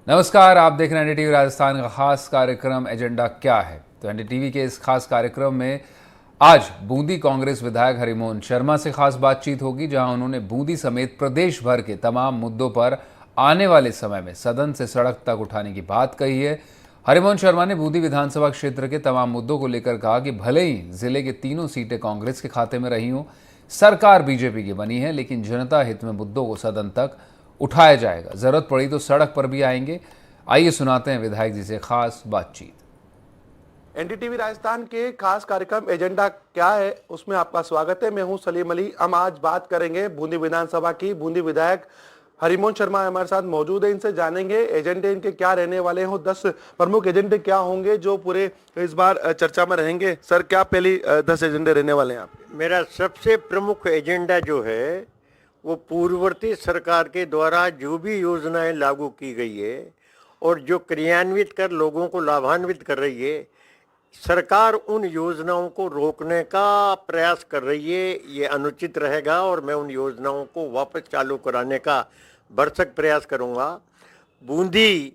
नमस्कार, आप देख रहे हैं एनडीटीवी राजस्थान का खास कार्यक्रम एजेंडा क्या है। तो एनडीटीवी के इस खास कार्यक्रम में आज बूंदी कांग्रेस विधायक हरिमोहन शर्मा से खास बातचीत होगी, जहां उन्होंने बूंदी समेत प्रदेश भर के तमाम मुद्दों पर आने वाले समय में सदन से सड़क तक उठाने की बात कही है। हरिमोहन शर्मा ने बूंदी विधानसभा क्षेत्र के तमाम मुद्दों को लेकर कहा कि भले ही जिले के तीनों सीटें कांग्रेस के खाते में रही हों, सरकार बीजेपी की बनी है, लेकिन जनता हित में मुद्दों को सदन तक उठाया जाएगा। जरूरत पड़ी तो सड़क पर भी आएंगे। आइए सुनाते हैं विधायक जी से खास बातचीत। एनडीटीवी राजस्थान के खास कार्यक्रम एजेंडा क्या है उसमें आपका स्वागत है। मैं हूं सलीम अली। हम आज बात करेंगे बूंदी विधानसभा की। बूंदी विधायक हरिमोहन शर्मा हमारे साथ मौजूद है। इनसे जानेंगे एजेंडे इनके क्या रहने वाले हैं, 10 प्रमुख एजेंडे क्या होंगे जो पूरे इस बार चर्चा में रहेंगे। सर, क्या पहली 10 एजेंडे रहने वाले हैं आपके? मेरा सबसे प्रमुख एजेंडा जो है वो पूर्ववर्ती सरकार के द्वारा जो भी योजनाएं लागू की गई है और जो क्रियान्वित कर लोगों को लाभान्वित कर रही है, सरकार उन योजनाओं को रोकने का प्रयास कर रही है। ये अनुचित रहेगा और मैं उन योजनाओं को वापस चालू कराने का भरसक प्रयास करूंगा। बूंदी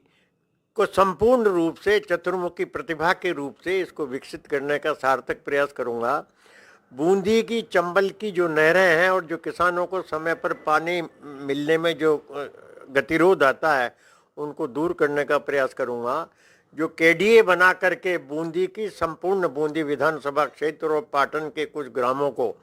को संपूर्ण रूप से चतुर्मुखी प्रतिभा के रूप से इसको विकसित करने का सार्थक प्रयास करूंगा। बूंदी की चंबल की जो नहरें हैं और जो किसानों को समय पर पानी मिलने में जो गतिरोध आता है, उनको दूर करने का प्रयास करूंगा। जो केडीए बना करके बूंदी की संपूर्ण बूंदी विधानसभा क्षेत्र और पाटन के कुछ ग्रामों को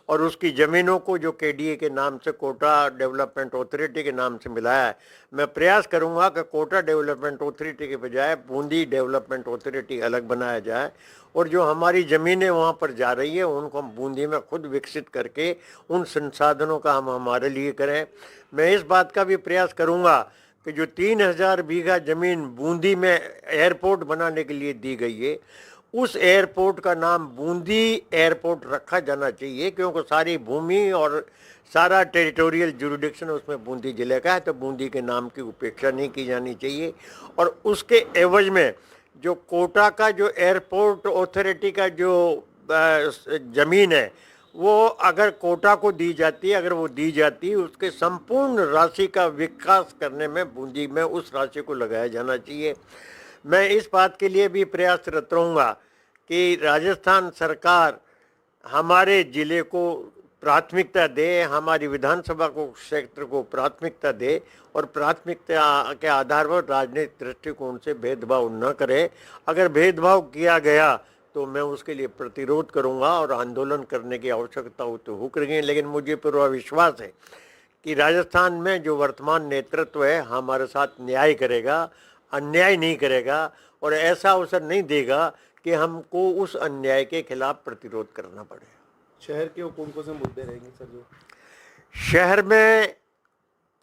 और उसकी ज़मीनों को जो केडीए के नाम से कोटा डेवलपमेंट अथॉरिटी के नाम से मिलाया है, मैं प्रयास करूंगा कि कोटा डेवलपमेंट अथॉरिटी के बजाय बूंदी डेवलपमेंट अथॉरिटी अलग बनाया जाए और जो हमारी ज़मीनें वहाँ पर जा रही है उनको हम बूंदी में खुद विकसित करके उन संसाधनों का हम हमारे लिए करें। मैं इस बात का भी प्रयास करूँगा कि जो 3000 बीघा ज़मीन बूंदी में एयरपोर्ट बनाने के लिए दी गई है, उस एयरपोर्ट का नाम बूंदी एयरपोर्ट रखा जाना चाहिए, क्योंकि सारी भूमि और सारा टेरिटोरियल जुरिडिक्शन उसमें बूंदी जिले का है, तो बूंदी के नाम की उपेक्षा नहीं की जानी चाहिए। और उसके एवज में जो कोटा का जो एयरपोर्ट अथॉरिटी का जो ज़मीन है वो अगर कोटा को दी जाती है, अगर वो दी जाती है, उसके संपूर्ण राशि का विकास करने में बूंदी में उस राशि को लगाया जाना चाहिए। मैं इस बात के लिए भी प्रयासरत रहूँगा कि राजस्थान सरकार हमारे ज़िले को प्राथमिकता दे, हमारी विधानसभा को क्षेत्र को प्राथमिकता दे और प्राथमिकता के आधार पर राजनीतिक दृष्टिकोण से भेदभाव न करे। अगर भेदभाव किया गया तो मैं उसके लिए प्रतिरोध करूंगा और आंदोलन करने की आवश्यकता हो तो हो करेंगे। लेकिन मुझे पूरा विश्वास है कि राजस्थान में जो वर्तमान नेतृत्व है हमारे साथ न्याय करेगा, अन्याय नहीं करेगा और ऐसा अवसर नहीं देगा कि हमको उस अन्याय के खिलाफ प्रतिरोध करना पड़े। शहर के कौन कौन से मुद्दे रहेंगे सर? जो शहर में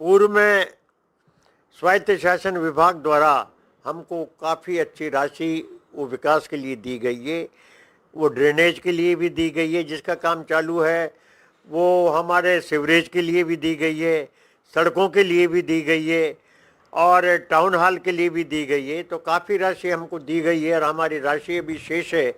पूर्व में स्वायत्त शासन विभाग द्वारा हमको काफ़ी अच्छी राशि वो विकास के लिए दी गई है, वो ड्रेनेज के लिए भी दी गई है जिसका काम चालू है, वो हमारे सीवरेज के लिए भी दी गई है, सड़कों के लिए भी दी गई है और टाउन हॉल के लिए भी दी गई है। तो काफ़ी राशि हमको दी गई है और हमारी राशि अभी शेष है।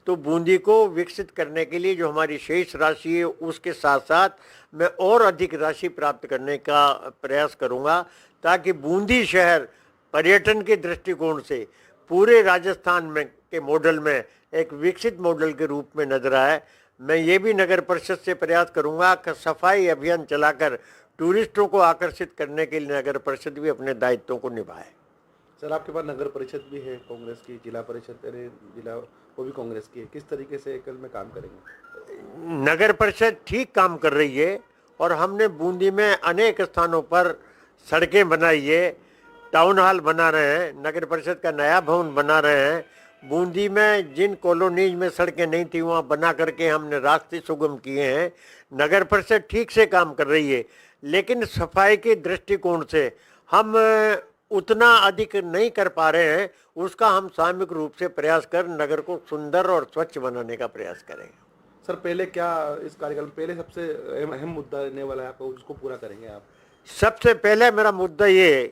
तो बूंदी को विकसित करने के लिए जो हमारी शेष राशि है उसके साथ साथ मैं और अधिक राशि प्राप्त करने का प्रयास करूंगा, ताकि बूंदी शहर पर्यटन के दृष्टिकोण से पूरे राजस्थान में के मॉडल में एक विकसित मॉडल के रूप में नजर आए। मैं ये भी नगर परिषद से प्रयास करूंगा कि सफाई अभियान चलाकर टूरिस्टों को आकर्षित करने के लिए नगर परिषद भी अपने दायित्वों को निभाए। सर, आपके पास नगर परिषद भी है कांग्रेस की, जिला परिषद जिला वो भी कांग्रेस की है। किस तरीके से कल में काम करेंगे? नगर परिषद ठीक काम कर रही है और हमने बूंदी में अनेक स्थानों पर सड़कें बनाई है, टाउन हॉल बना रहे हैं, नगर परिषद का नया भवन बना रहे हैं। बूंदी में जिन कॉलोनीज में सड़कें नहीं थी वहाँ बना करके हमने रास्ते सुगम किए हैं। नगर परिषद ठीक से काम कर रही है, लेकिन सफाई के दृष्टिकोण से हम उतना अधिक नहीं कर पा रहे हैं। उसका हम सामूहिक रूप से प्रयास कर नगर को सुंदर और स्वच्छ बनाने का प्रयास करेंगे। सर, पहले क्या इस कार्यक्रम पहले सबसे अहम मुद्दा रहने वाला है आपका, उसको पूरा करेंगे आप? सबसे पहले मेरा मुद्दा ये है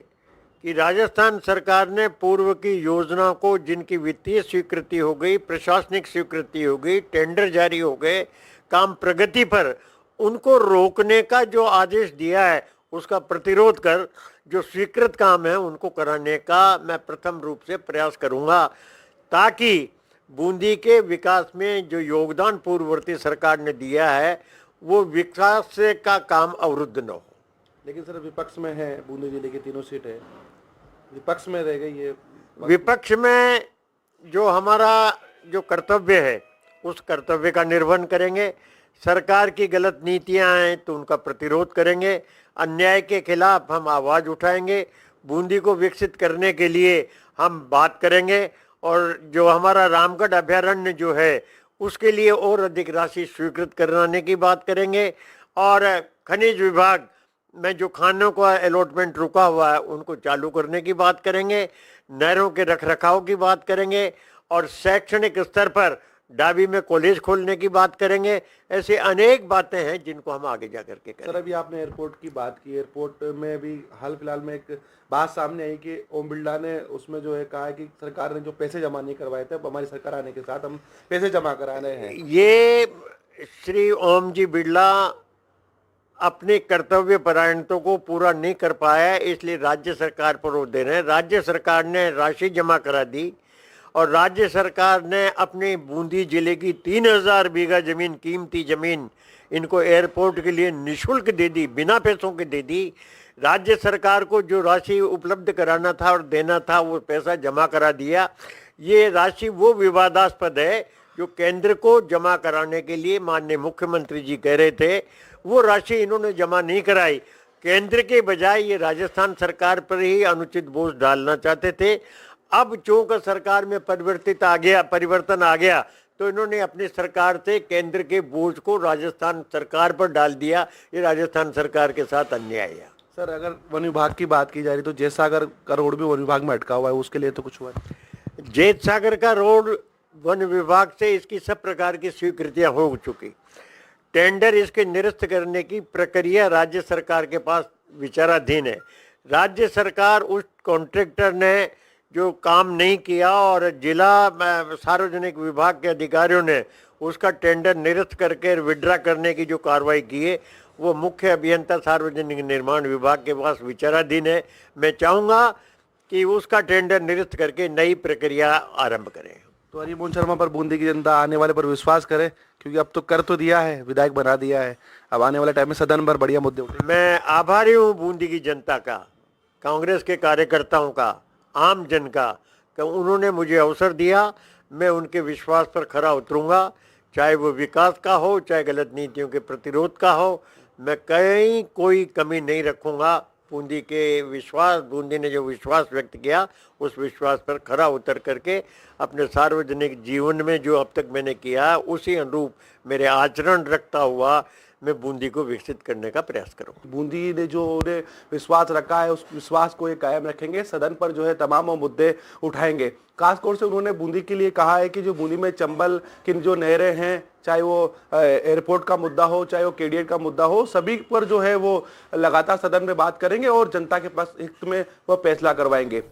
कि राजस्थान सरकार ने पूर्व की योजना को, जिनकी वित्तीय स्वीकृति हो गई, प्रशासनिक स्वीकृति हो गई, टेंडर जारी हो गए, काम प्रगति पर, उनको रोकने का जो आदेश दिया है उसका प्रतिरोध कर जो स्वीकृत काम है उनको कराने का मैं प्रथम रूप से प्रयास करूंगा, ताकि बूंदी के विकास में जो योगदान पूर्ववर्ती सरकार ने दिया है वो विकास का काम अवरुद्ध न हो। लेकिन सर विपक्ष में है, बूंदी जिले की तीनों सीट है, विपक्ष में रह गई है। विपक्ष में जो हमारा जो कर्तव्य है उस कर्तव्य का निर्वहन करेंगे। सरकार की गलत नीतियां हैं तो उनका प्रतिरोध करेंगे, अन्याय के खिलाफ हम आवाज़ उठाएंगे, बूंदी को विकसित करने के लिए हम बात करेंगे, और जो हमारा रामगढ़ अभयारण्य जो है उसके लिए और अधिक राशि स्वीकृत कराने की बात करेंगे, और खनिज विभाग में जो खानों का अलॉटमेंट रुका हुआ है उनको चालू करने की बात करेंगे, नहरों के रखरखाव की बात करेंगे, और शैक्षणिक स्तर पर डाबी में कॉलेज खोलने की बात करेंगे। ऐसे अनेक बातें हैं जिनको हम आगे जा करके करेंगे। सर अभी आपने एयरपोर्ट की बात की, एयरपोर्ट में भी हाल फिलहाल में एक बात सामने आई कि ओम बिरला ने उसमें जो है कहा है कि सरकार ने जो पैसे जमा नहीं करवाए थे, अब हमारी सरकार आने के साथ हम पैसे जमा करा रहे हैं। ये श्री ओम जी बिरला अपने कर्तव्य परायणता को पूरा नहीं कर पाया, इसलिए राज्य सरकार पर वो दे रहे हैं। राज्य सरकार ने राशि जमा करा दी, और राज्य सरकार ने अपने बूंदी जिले की 3000 बीघा जमीन, कीमती जमीन, इनको एयरपोर्ट के लिए निःशुल्क दे दी, बिना पैसों के दे दी। राज्य सरकार को जो राशि उपलब्ध कराना था और देना था वो पैसा जमा करा दिया। ये राशि वो विवादास्पद है जो केंद्र को जमा कराने के लिए माननीय मुख्यमंत्री जी कह रहे थे, वो राशि इन्होंने जमा नहीं कराई। केंद्र के बजाय ये राजस्थान सरकार पर ही अनुचित बोझ डालना चाहते थे। अब चूंकि सरकार में परिवर्तन आ गया तो इन्होंने अपनी सरकार से केंद्र के बोझ को राजस्थान सरकार पर डाल दिया। ये राजस्थान सरकार के साथ अन्याय है। सर अगर वन विभाग की बात की जा रही तो जेठ सागर का रोड भी वन विभाग में अटका हुआ है, उसके लिए तो कुछ हुआ है? जेठ सागर का रोड वन विभाग से इसकी सब प्रकार की स्वीकृतियां हो चुकी। टेंडर इसके निरस्त करने की प्रक्रिया राज्य सरकार के पास विचाराधीन है। राज्य सरकार उस कॉन्ट्रैक्टर ने जो काम नहीं किया और जिला सार्वजनिक विभाग के अधिकारियों ने उसका टेंडर निरस्त करके विड्रा करने की जो कार्रवाई की है वो मुख्य अभियंता सार्वजनिक निर्माण विभाग के पास विचाराधीन है। मैं चाहूँगा कि उसका टेंडर निरस्त करके नई प्रक्रिया आरंभ करें। तो हरिमोहन शर्मा पर बूंदी की जनता आने वाले पर विश्वास करे, क्योंकि अब तो कर तो दिया है, विधायक बना दिया है, अब आने वाले टाइम में सदन पर बढ़िया मुद्दे उठे। मैं आभारी हूँ बूंदी की जनता का, कांग्रेस के कार्यकर्ताओं का, आम जन का, कि उन्होंने मुझे अवसर दिया। मैं उनके विश्वास पर खरा उतरूंगा, चाहे वो विकास का हो, चाहे गलत नीतियों के प्रतिरोध का हो। मैं कहीं कोई कमी नहीं रखूंगा। बूंदी ने जो विश्वास व्यक्त किया उस विश्वास पर खरा उतर करके अपने सार्वजनिक जीवन में जो अब तक मैंने किया उसी अनुरूप मेरे आचरण रखता हुआ मैं बूंदी को विकसित करने का प्रयास करूँ। बूंदी ने जो उन्हें विश्वास रखा है उस विश्वास को ये कायम रखेंगे, सदन पर जो है तमाम वो मुद्दे उठाएंगे। खासतौर से उन्होंने बूंदी के लिए कहा है कि जो बूंदी में चंबल की जो नहरें हैं, चाहे वो एयरपोर्ट का मुद्दा हो, चाहे वो केडीएट का मुद्दा हो, सभी पर जो है वो लगातार सदन में बात करेंगे और जनता के पास हित में वो फैसला करवाएंगे।